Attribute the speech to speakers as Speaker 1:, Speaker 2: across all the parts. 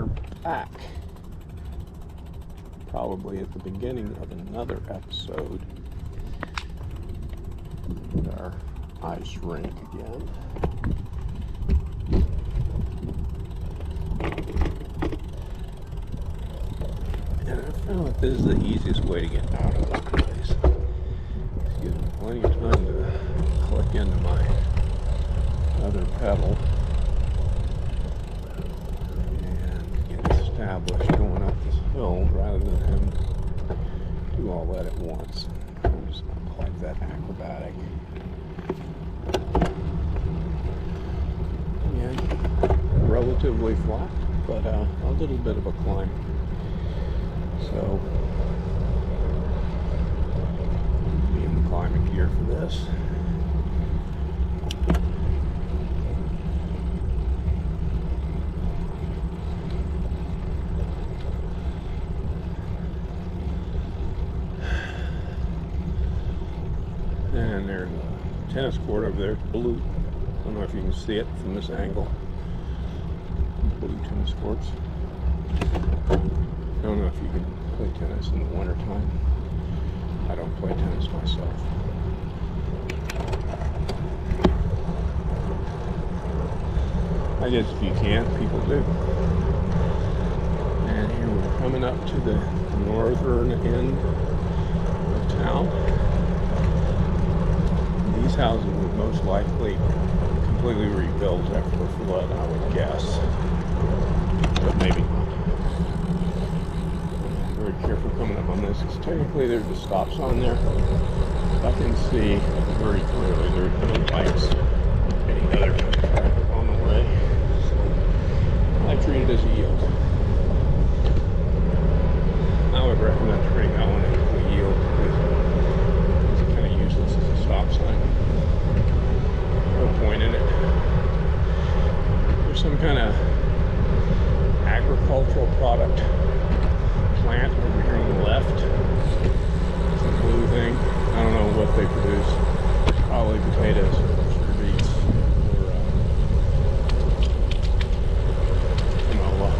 Speaker 1: are back, probably at the beginning of another episode at our ice rink again. And I found that this is the easiest way to get out of this place. It gives me plenty of time to click into my other pedal established going up this hill rather than him do all that at once. I'm just not quite that acrobatic. Again, relatively flat, but a little bit of a climb. So, be in the climbing gear for this. And there's a tennis court over there, it's blue. I don't know if you can see it from this angle. Blue tennis courts. I don't know if you can play tennis in the wintertime. I don't play tennis myself. I guess if you can, people do. And here we're coming up to the northern end of town. These houses would most likely completely rebuilt after the flood, I would guess. But maybe not. I'm very careful coming up on this, because technically there's a stop sign there. I can see very clearly there's no bikes, any other traffic on the way. So I treat it as a yield. I would recommend treating that one as a yield, because it's kind of useless as a stop sign. No point in it. There's some kind of agricultural product plant over here on the left. It's a blue thing. I don't know what they produce. Probably potatoes, sugar beets, or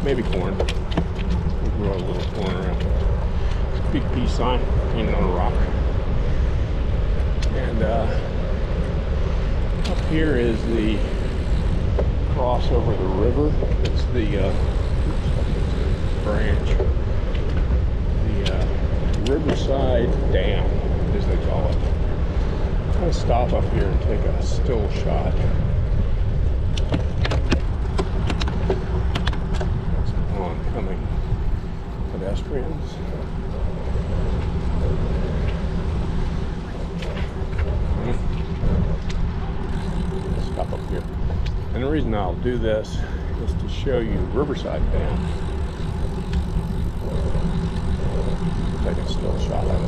Speaker 1: maybe corn. We grow a little corn around here. It's a big peace sign painted on a rock. And up here is the cross over the river. It's the branch. The Riverside Dam, as they call it. I'm going to stop up here and take a still shot. Some oncoming pedestrians. Stop up here. And the reason I'll do this is to show you Riverside Dam. Take a still shot of it.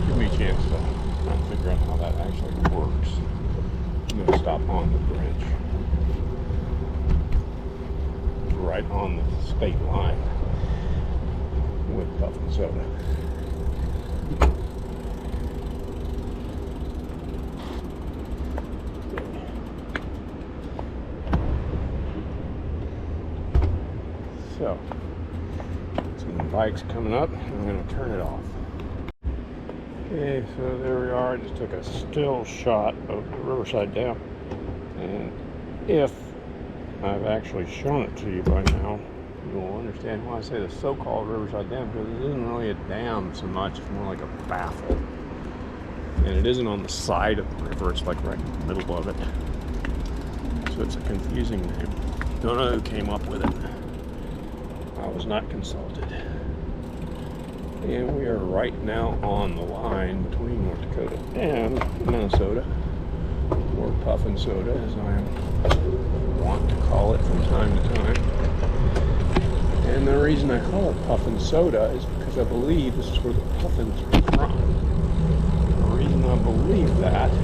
Speaker 1: Give me a chance to try and figure out how that actually works. I'm going to stop on the bridge. Right on the state line with Puff and Soda. So, some bikes coming up, I'm going to turn it off. Okay, so there we are. I just took a still shot of the Riverside Dam. And if I've actually shown it to you by now, you will understand why I say the so-called Riverside Dam, because it isn't really a dam so much, it's more like a baffle. And it isn't on the side of the river, it's like right in the middle of it. So it's a confusing name. Don't know who came up with it. I was not consulted. And we are right now on the line between North Dakota and Minnesota, or Puff and Soda, as I want to call it from time to time. And the reason I call it Puff and Soda is because I believe this is where the puffins are from. The reason I believe that is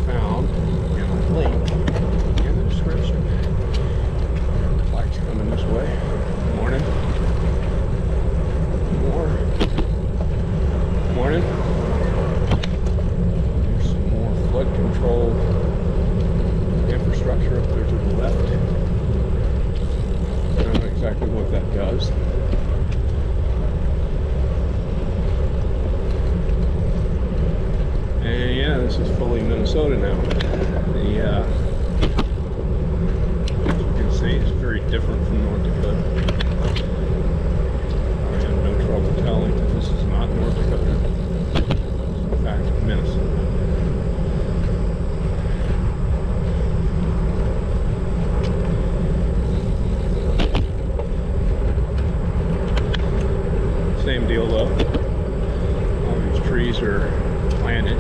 Speaker 1: found in a link in the description. Bike's coming this way. Morning. Morning. There's some more flood control infrastructure up there to the left. I don't know exactly what that does. And yeah, this is fully Minnesota now. As you can see, it's very different from North Dakota. I have no trouble telling that this is not North Dakota. In fact, Minnesota. Same deal though. All these trees are planted.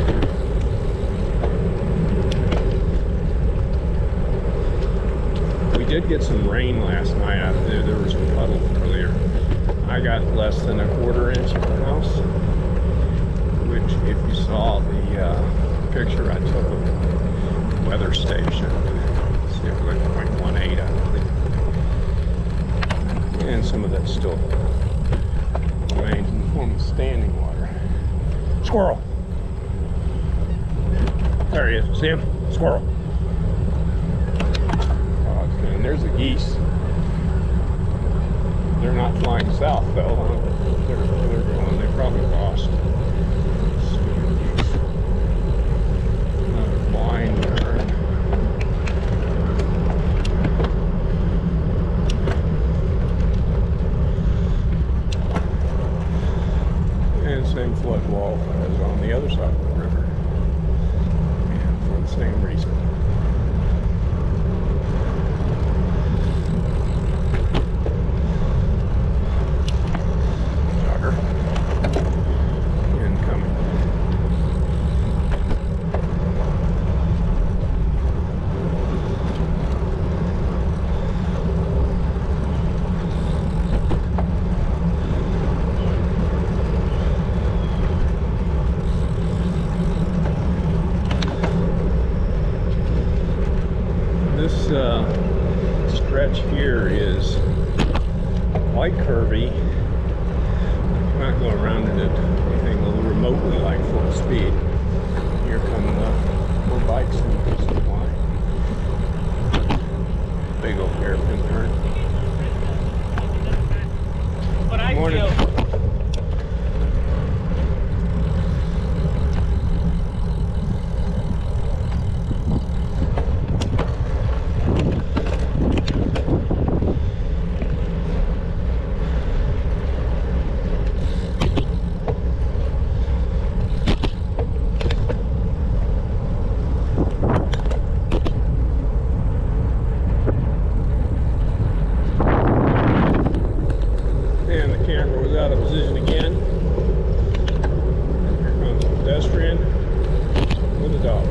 Speaker 1: We did get some rain last night out there. There was some puddles earlier. I got less than a -1/4 inch at the house, which if you saw the picture I took of the weather station, see it was like 0.18, I believe. And some of that still remains in the form of standing water. Squirrel! There he is. See him? Squirrel. And there's the geese. They're not flying south though. I don't know where they're going. They probably lost. Stupid geese. Another blind bird. And same flood wall as on the other side of the river. And for the same reason. Stretch here is quite curvy. You might go around it at anything a little remotely like full speed. Here come more bikes and supply. Big old hairpin turn.
Speaker 2: But I
Speaker 1: Morning.
Speaker 2: feel
Speaker 1: out of position again. Here comes a pedestrian with a dog.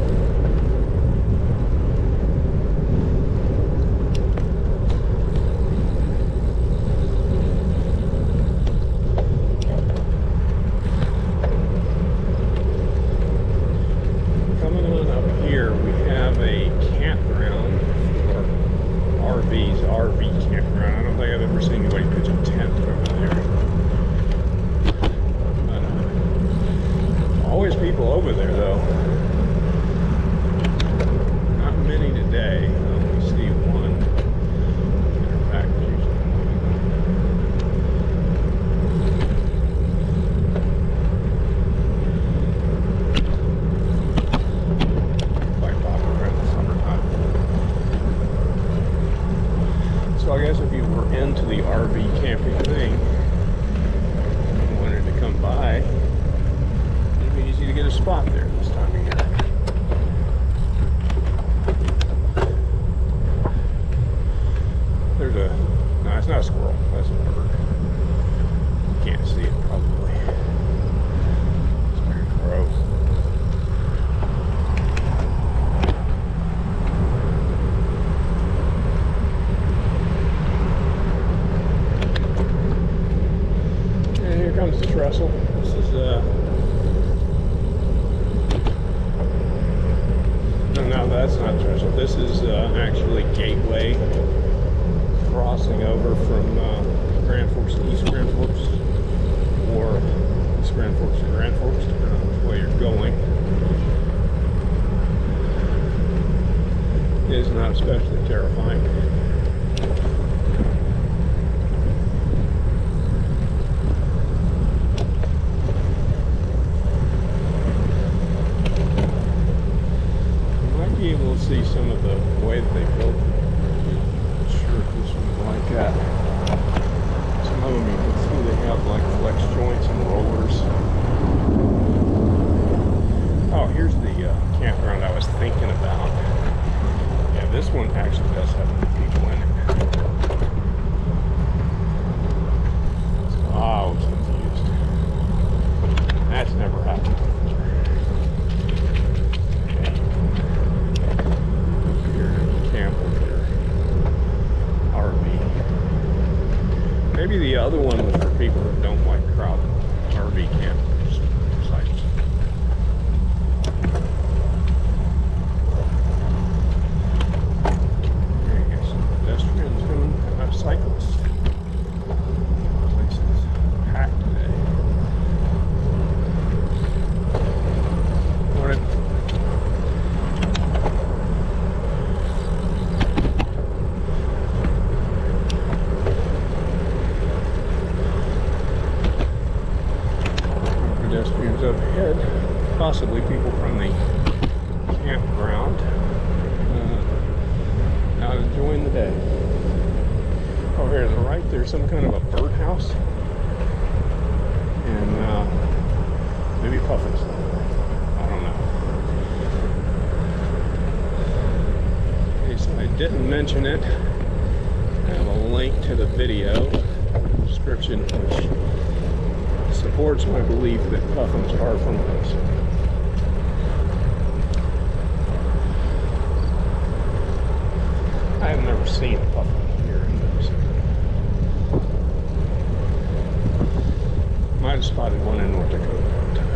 Speaker 1: Coming on up here, we have a campground for RVs, RV campground. I don't think I've ever seen anybody pitch a tent over there. Always people over there though. Not many today. I only see one. Matter of fact, quite popular in the summertime. So I guess if you were into the RV camping thing and wanted to come by, easy to get a spot there this time of year. There's a, no, it's not a squirrel, that's a bird. You can't see it probably. It's very gross. And here comes the trestle. This is no, that's not trestle. This is actually Gateway, crossing over from Grand Forks to East Grand Forks, or East Grand Forks to Grand Forks, depending on which way you're going. is not especially terrifying. You might be able to see some of the way that they built it. I'm not sure if this one's like that. Some of them you can see they have like flex joints and rollers. Oh, here's the campground I was thinking about. Yeah, this one actually does have people in it. So I was confused. That's never happened before. Okay. Here, camp with your RV. Maybe the other one was for people that don't like crowded RV camp sites. Cyclists. Place is packed today. Morning. Pedestrians up ahead, possibly people from the campground, out enjoying the day. Over here to the right, there's some kind of a birdhouse, and maybe puffins. I don't know. Okay, so I didn't mention it. I have a link to the video description, which supports my belief that puffins are from this. I have never seen a puffin here in this. Might have spotted one in North Dakota one time.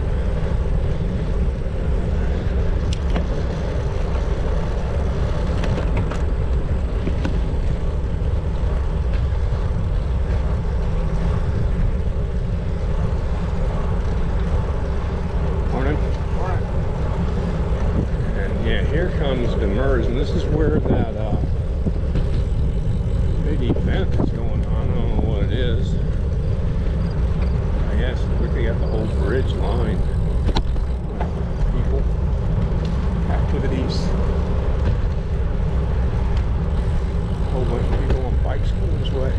Speaker 1: Morning. Morning. And yeah, here comes Demers, and this is where that big event is going on. I don't know what it is. Yes, we got the whole bridge line. People, activities, a whole bunch of people on bikes going this way.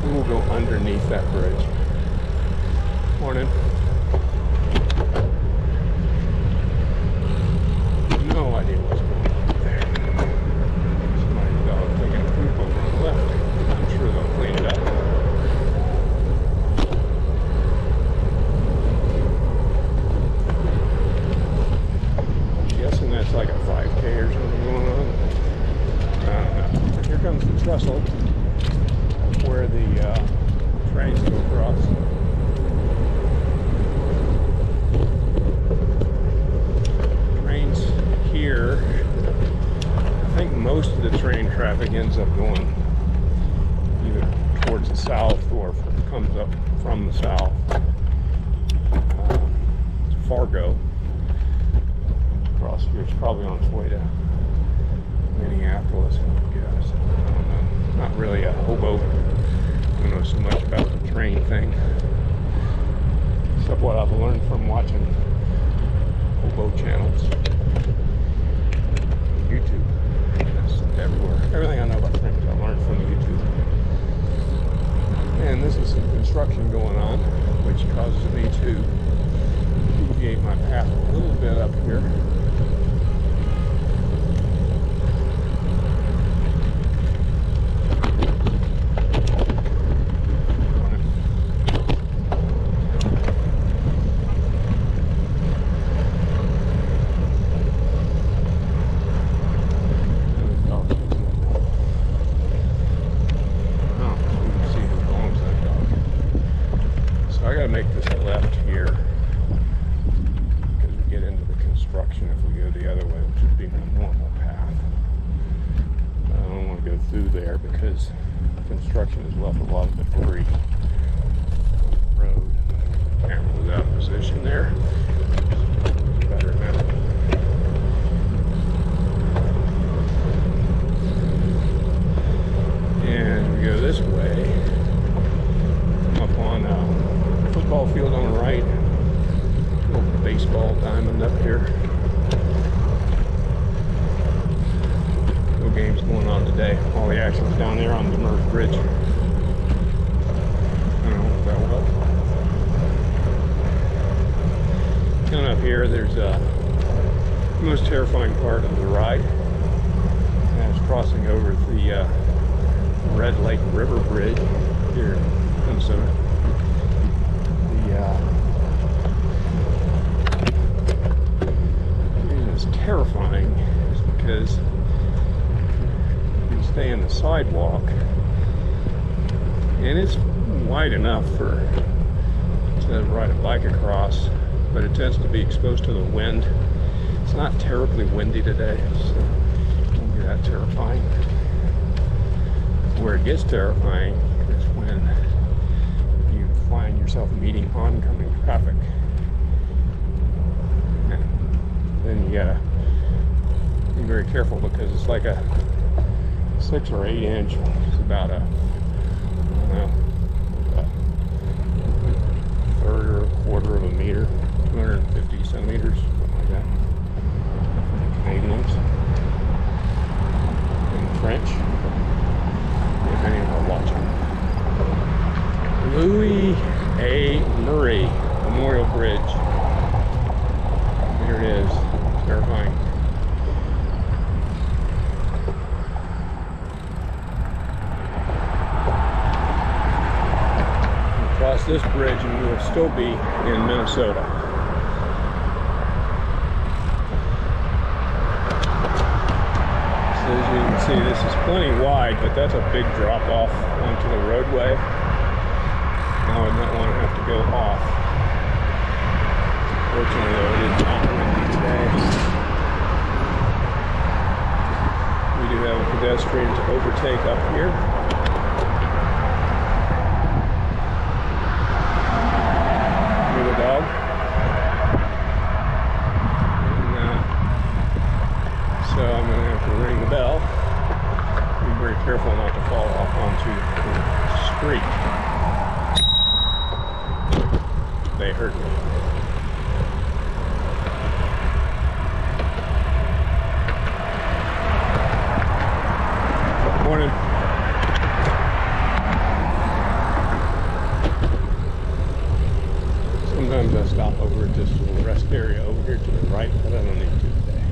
Speaker 1: We will go underneath that bridge. Morning. No idea what's going on there. Somebody's dog taking a poop over on the left. I'm sure they'll clean it up. It's like a 5K or something going on. I don't know. Here comes the trestle where the trains go across. Trains here. I think most of the train traffic ends up going either towards the south or comes up from the south. Fargo. Across here, it's probably on its way to Minneapolis, I guess. I don't know. Not really a hobo. I don't know so much about the train thing, except what I've learned from watching hobo channels. YouTube. That's everywhere. Everything I know about trains I learned from YouTube. And this is some construction going on, which causes me to deviate my path a little bit up here. Make this left here because we get into the construction if we go the other way, which would be my normal path. I don't want to go through there because construction has left a lot of debris on the road. The camera was out of position there. Better now. going on today. All the action's down there on the Merge Bridge. I don't know if that was. Coming up here, there's the most terrifying part of the ride. That's crossing over the Red Lake River Bridge here in Minnesota. The reason it's terrifying is because you stay in the sidewalk, and it's wide enough for to ride a bike across, but it tends to be exposed to the wind. It's not terribly windy today, so it won't be that terrifying. Where it gets terrifying is when you find yourself meeting oncoming traffic. And then you gotta be very careful because it's like a 6 or 8 inch. It's about a third or a quarter of a meter, 250 centimeters, something like that. For the Canadians. In French. If any of them are watching. Louis A. Murray Memorial Bridge. Here it is. Terrifying. Cross this bridge and you will still be in Minnesota. So as you can see, this is plenty wide, but that's a big drop off onto the roadway. Now I would not want to have to go off. Fortunately though, it is not windy today. We do have a pedestrian to overtake up here. Dog. And, so I'm going to have to ring the bell. Be very careful not to fall off onto the street. They hurt me. Morning. Sometimes I stop over at this little rest area over here to the right, but I don't need to today.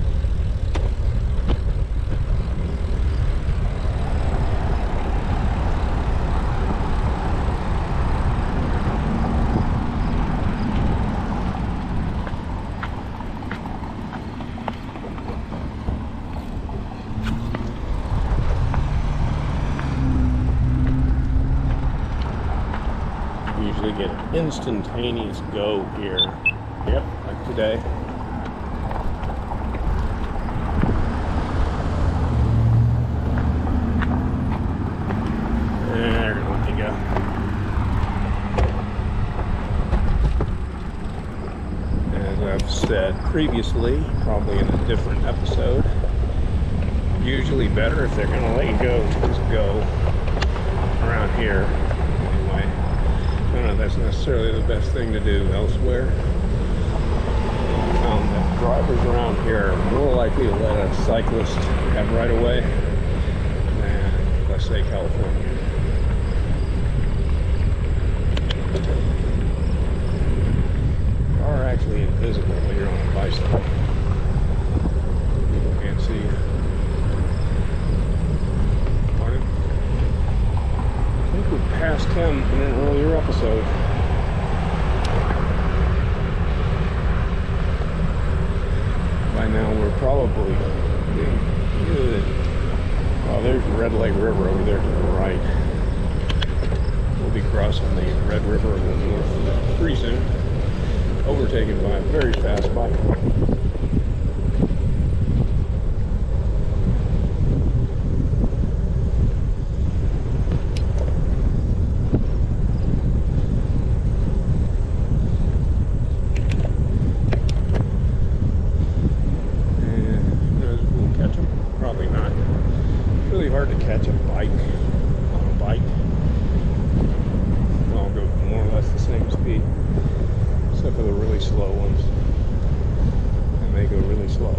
Speaker 1: Usually get an instantaneous go here. Yep, like today. There we go. As I've said previously, probably in a different episode, usually better if they're going to let you go, just go around here. I don't know if that's necessarily the best thing to do elsewhere. I found that drivers around here are more likely to let a cyclist have right of way than, let's say, California. You are actually invisible when you're on a bicycle. People can't see you. I think we passed him in an earlier episode. By now we're probably good. Oh, there's the Red Lake River over there to the right. We'll be crossing the Red River a little north pretty soon. Overtaken by a very fast bike. Hard to catch a bike on a bike. They all go more or less the same speed, except for the really slow ones, and they go really slow.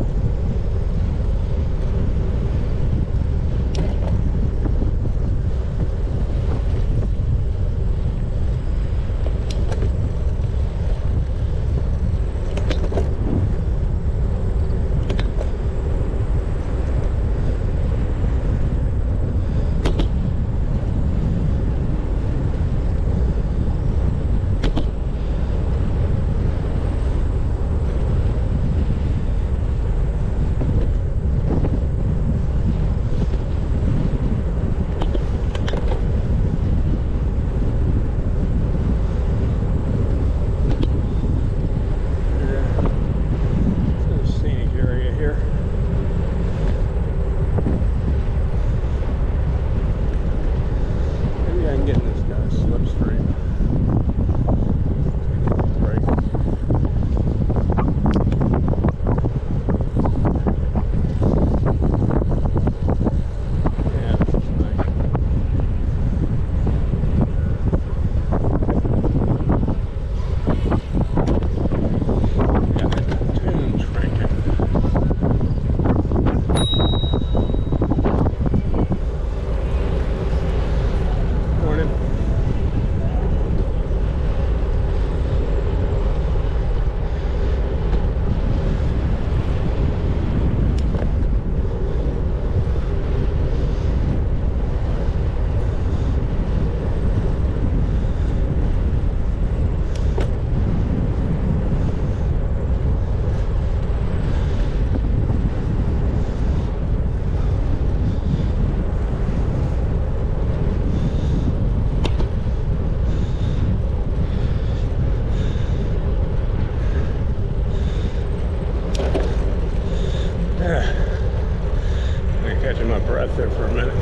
Speaker 1: catching my breath there for a minute.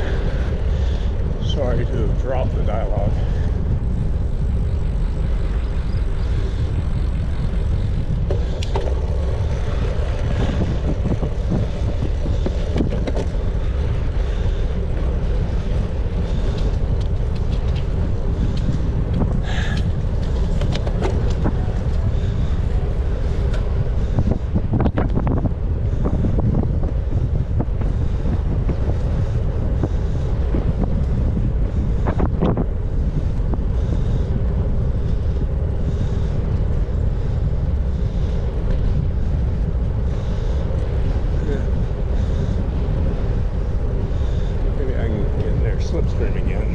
Speaker 1: Sorry to have dropped the dialogue. Slipstream again.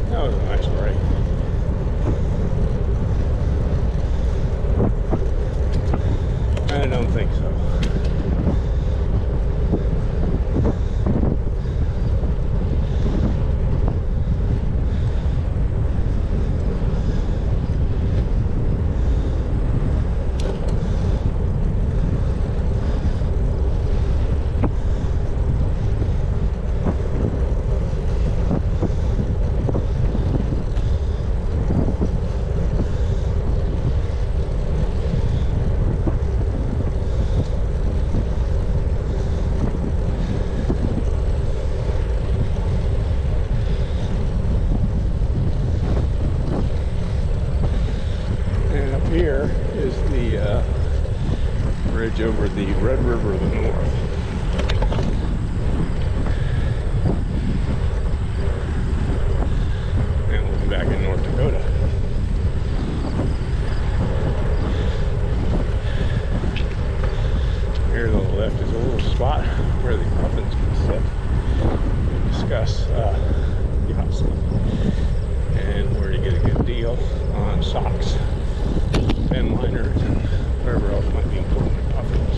Speaker 1: That was a nice break. I don't think so. Here is the bridge over the Red River of the North. And we'll be back in North Dakota. Here to the left is a little spot where the puffins can sit and discuss yacht sleep and where to get a good deal on socks, pen liners, and whatever else might be important in puffins.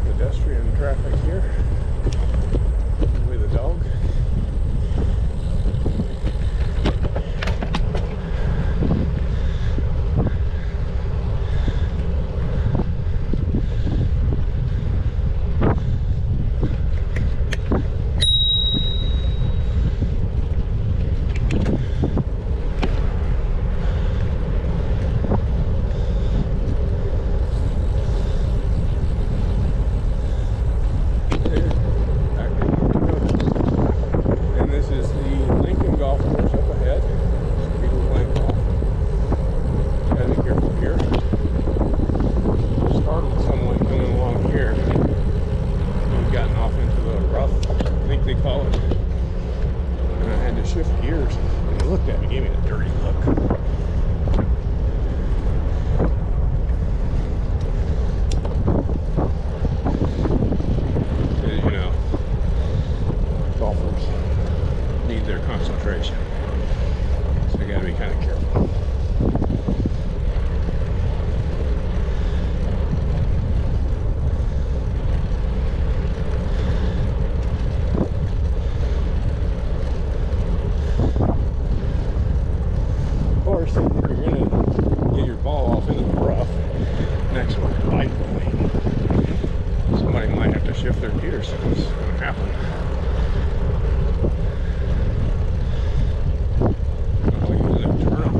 Speaker 1: Pedestrian traffic here with a dog. Shift gears, and he looked at me, gave me a dirty look. Because, you know, golfers need their concentration, so you gotta be kind of careful. If you're going to get your ball off into the rough next to a bike lane, somebody might have to shift their gears. It's going to happen. I'll use a turn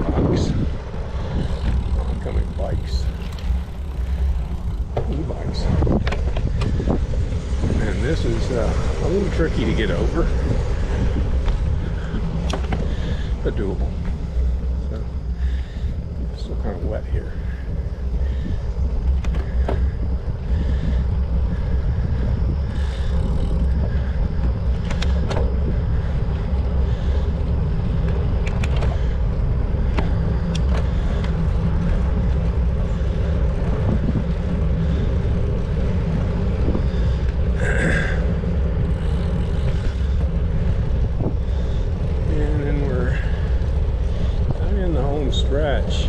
Speaker 1: box, oncoming bikes, e-bikes, and this is a little tricky to get over, but doable. So it's still kind of wet here. Stretch.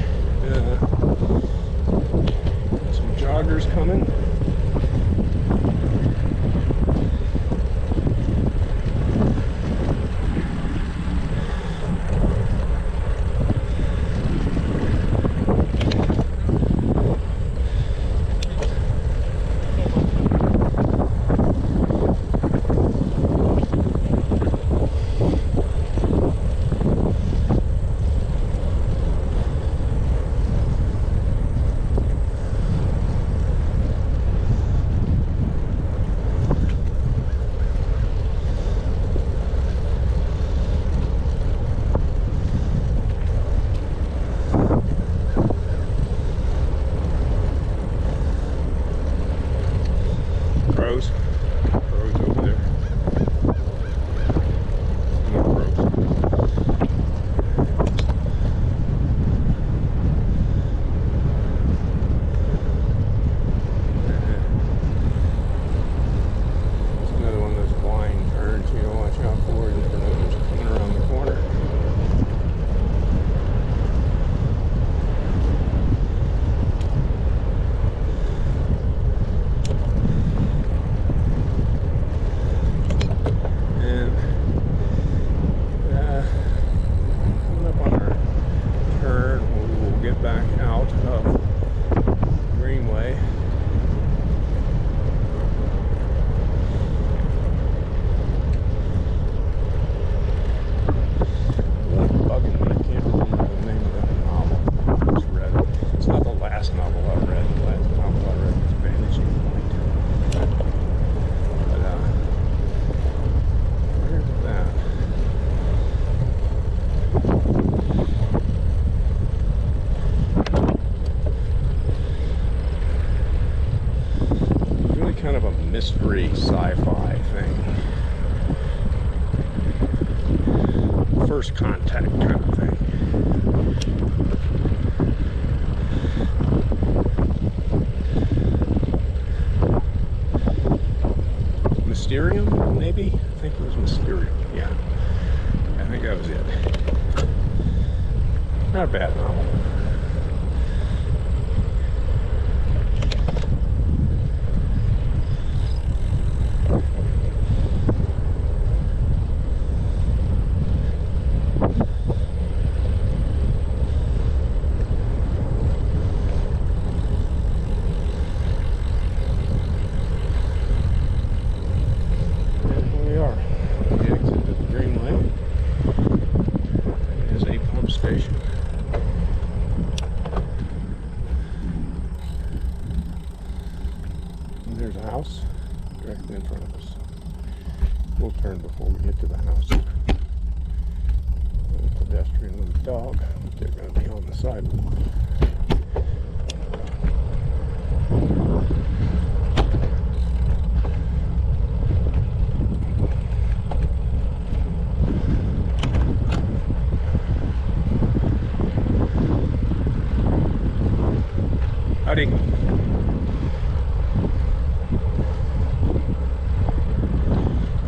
Speaker 1: mystery sci-fi thing. First contact kind of thing. Mysterium, maybe? I think it was Mysterium, yeah. I think that was it. Not a bad novel. Station. And there's a house directly in front of us. We'll turn before we get to the house. A pedestrian with a dog. They're going to be on the sidewalk. Howdy.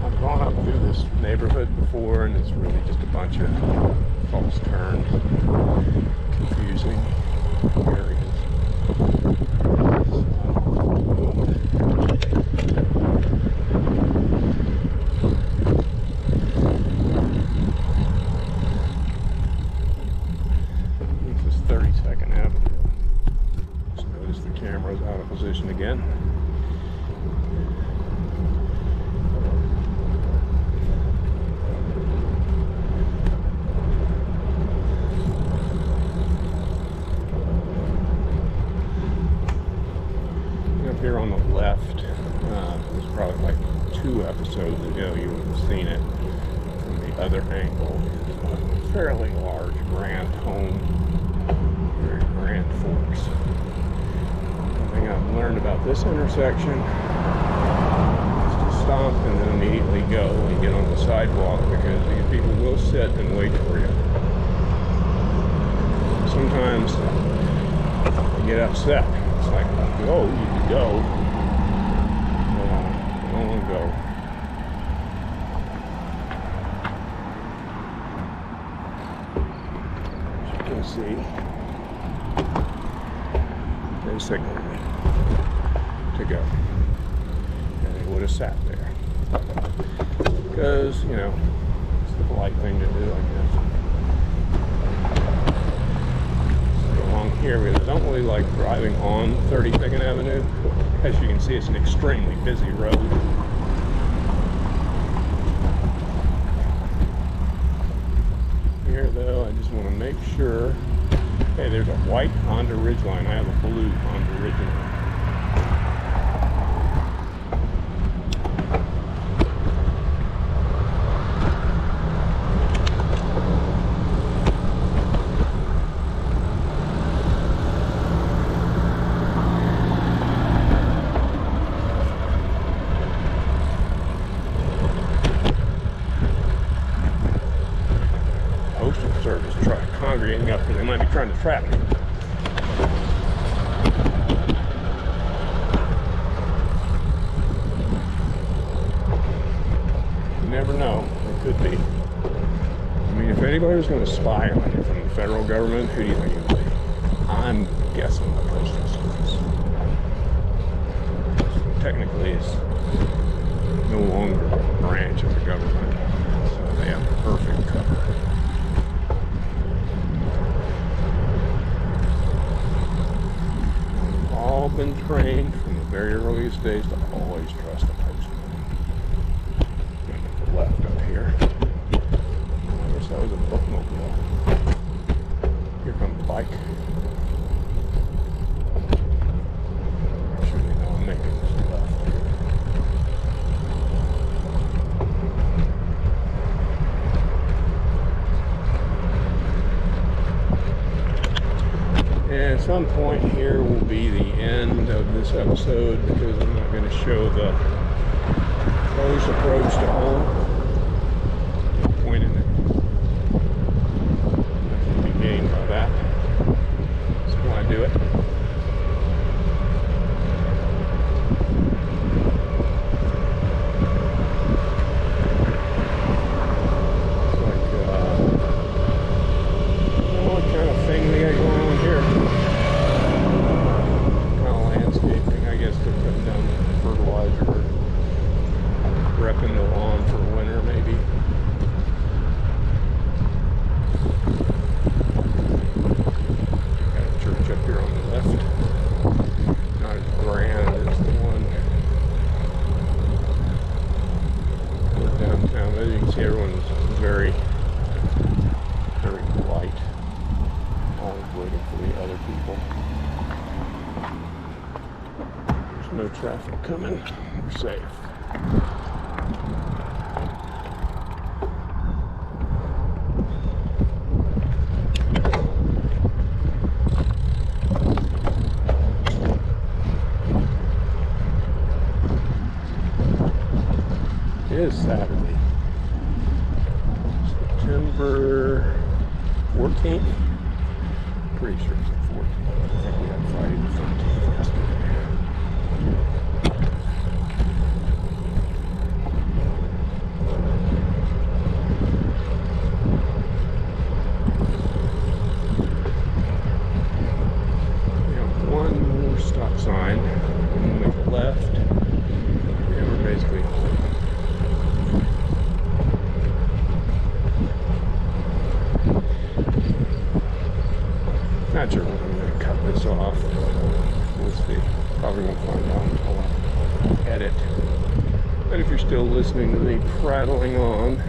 Speaker 1: I've gone up through this neighborhood before, and it's really just a bunch of false turns, confusing areas. This is 32nd Avenue. The camera's out of position again. Up here on the left, it was probably like 2 episodes ago, you would have seen it from the other angle. It's a fairly large grand home, very grand forks. I've learned about this intersection is to stop and then immediately go and get on the sidewalk, because these people will sit and wait for you. Sometimes they get upset. It's like, go, you can go. I don't want to go. As you can see, they signaled me to go, and they would have sat there, because, you know, it's the polite thing to do, I guess. So along here, we don't really like driving on 32nd Avenue. As you can see, it's an extremely busy road. Here, though, I just want to make sure. Hey, there's a white Honda Ridgeline. I have a blue Honda Ridgeline. Postal Service congregating up here. They might be trying to trap me. You never know. It could be. I mean, if anybody was going to spy on you from the federal government, who do you think it would be? I'm guessing the Postal Service. Technically, it's no longer a branch of the government, so they have perfect cover. All been trained from the very earliest days to always trust a postman. And to the left up here, I guess that was a bookmobile. Here comes the bike. Make sure they know I'm making this left. And at some point here will be the end of this episode, because I'm not going to show the close approach to home. No point in it. Nothing to be gained by that. So why do it? It's like, what kind of thing they got going on here? Kind of landscaping, I guess they're putting down fertilizer. Repping the lawn for winter, maybe. Got a church up here on the left. Not as grand as the one downtown. As you can see, everyone's very, very polite. Always waiting for the other people. There's no traffic coming. We're safe. It is Saturday, September 14th. Pretty sure it's the 14th. I think we had Friday the 13th yesterday. We have one more stop sign, and then make a left. Yeah, we're basically not sure when I'm going to cut this off. We'll see. Probably won't find out until I edit. But if you're still listening to me prattling on,